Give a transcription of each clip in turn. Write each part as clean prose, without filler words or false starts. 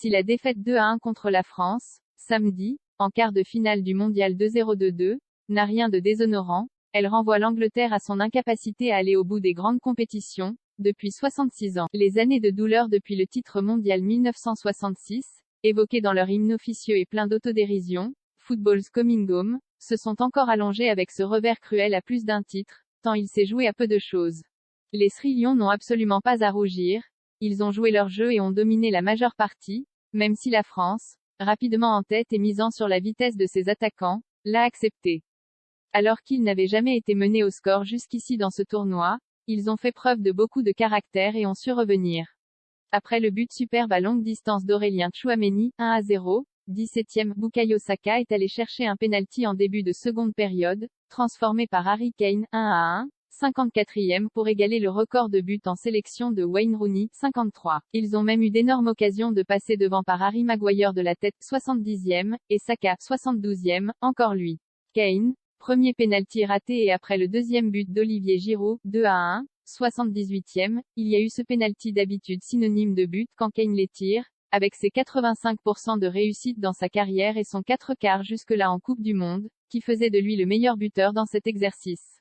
Si la défaite 2-1 contre la France, samedi, en quart de finale du mondial 2022, n'a rien de déshonorant, elle renvoie l'Angleterre à son incapacité à aller au bout des grandes compétitions, depuis 66 ans. Les années de douleur depuis le titre mondial 1966, évoquées dans leur hymne officieux et plein d'autodérision, Football's Coming Home, se sont encore allongées avec ce revers cruel à plus d'un titre, tant il s'est joué à peu de choses. Les Sri Lions n'ont absolument pas à rougir, ils ont joué leur jeu et ont dominé la majeure partie, même si la France, rapidement en tête et misant sur la vitesse de ses attaquants, l'a accepté. Alors qu'ils n'avaient jamais été menés au score jusqu'ici dans ce tournoi, ils ont fait preuve de beaucoup de caractère et ont su revenir. Après le but superbe à longue distance d'Aurélien Tchouaméni, 1-0, 17e, Bukayo Saka est allé chercher un penalty en début de seconde période, transformé par Harry Kane, 1-1, 54e pour égaler le record de buts en sélection de Wayne Rooney, 53. Ils ont même eu d'énormes occasions de passer devant par Harry Maguire de la tête, 70e, et Saka, 72e, encore lui. Kane, premier penalty raté et après le deuxième but d'Olivier Giroud, 2-1, 78e, il y a eu ce penalty d'habitude synonyme de but quand Kane les tire, avec ses 85% de réussite dans sa carrière et son 4 quarts jusque-là en Coupe du Monde, qui faisait de lui le meilleur buteur dans cet exercice.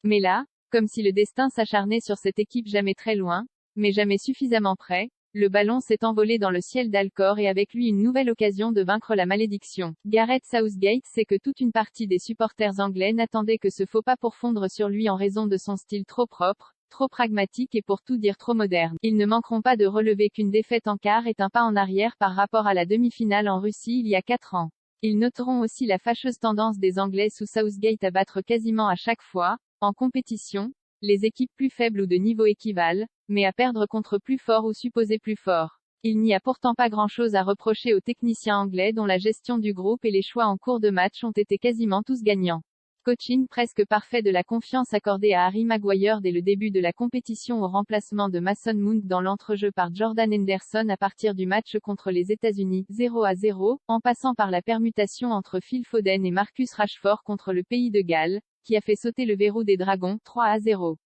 Mais là, comme si le destin s'acharnait sur cette équipe jamais très loin, mais jamais suffisamment près, le ballon s'est envolé dans le ciel d'Alcor et avec lui une nouvelle occasion de vaincre la malédiction. Gareth Southgate sait que toute une partie des supporters anglais n'attendaient que ce faux pas pour fondre sur lui en raison de son style trop propre, trop pragmatique et pour tout dire trop moderne. Ils ne manqueront pas de relever qu'une défaite en quart est un pas en arrière par rapport à la demi-finale en Russie il y a 4 ans. Ils noteront aussi la fâcheuse tendance des Anglais sous Southgate à battre quasiment à chaque fois, en compétition, les équipes plus faibles ou de niveau équivalent, mais à perdre contre plus forts ou supposés plus forts. Il n'y a pourtant pas grand-chose à reprocher aux techniciens anglais dont la gestion du groupe et les choix en cours de match ont été quasiment tous gagnants. Coaching presque parfait de la confiance accordée à Harry Maguire dès le début de la compétition au remplacement de Mason Mount dans l'entrejeu par Jordan Henderson à partir du match contre les États-Unis, 0-0, en passant par la permutation entre Phil Foden et Marcus Rashford contre le pays de Galles, qui a fait sauter le verrou des Dragons, 3-0.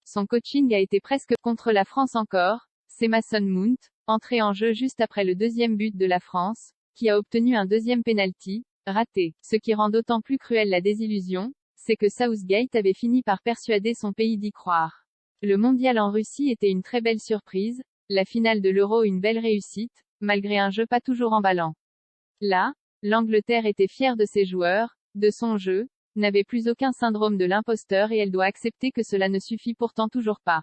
Son coaching a été presque contre la France encore, c'est Mason Mount, entré en jeu juste après le deuxième but de la France, qui a obtenu un deuxième penalty, raté. Ce qui rend d'autant plus cruelle la désillusion, c'est que Southgate avait fini par persuader son pays d'y croire. Le mondial en Russie était une très belle surprise, la finale de l'Euro une belle réussite, malgré un jeu pas toujours emballant. Là, l'Angleterre était fière de ses joueurs, de son jeu, n'avait plus aucun syndrome de l'imposteur et elle doit accepter que cela ne suffit pourtant toujours pas.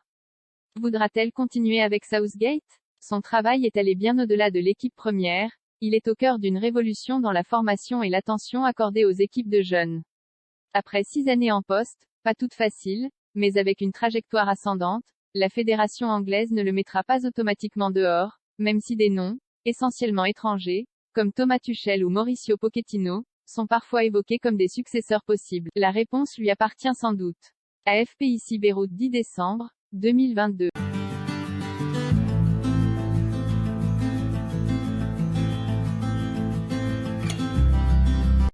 Voudra-t-elle continuer avec Southgate? Son travail est allé bien au-delà de l'équipe première, il est au cœur d'une révolution dans la formation et l'attention accordée aux équipes de jeunes. Après 6 années en poste, pas toutes faciles, mais avec une trajectoire ascendante, la fédération anglaise ne le mettra pas automatiquement dehors, même si des noms, essentiellement étrangers, comme Thomas Tuchel ou Mauricio Pochettino, sont parfois évoqués comme des successeurs possibles. La réponse lui appartient sans doute. AFP ici Beyrouth 10 décembre 2022.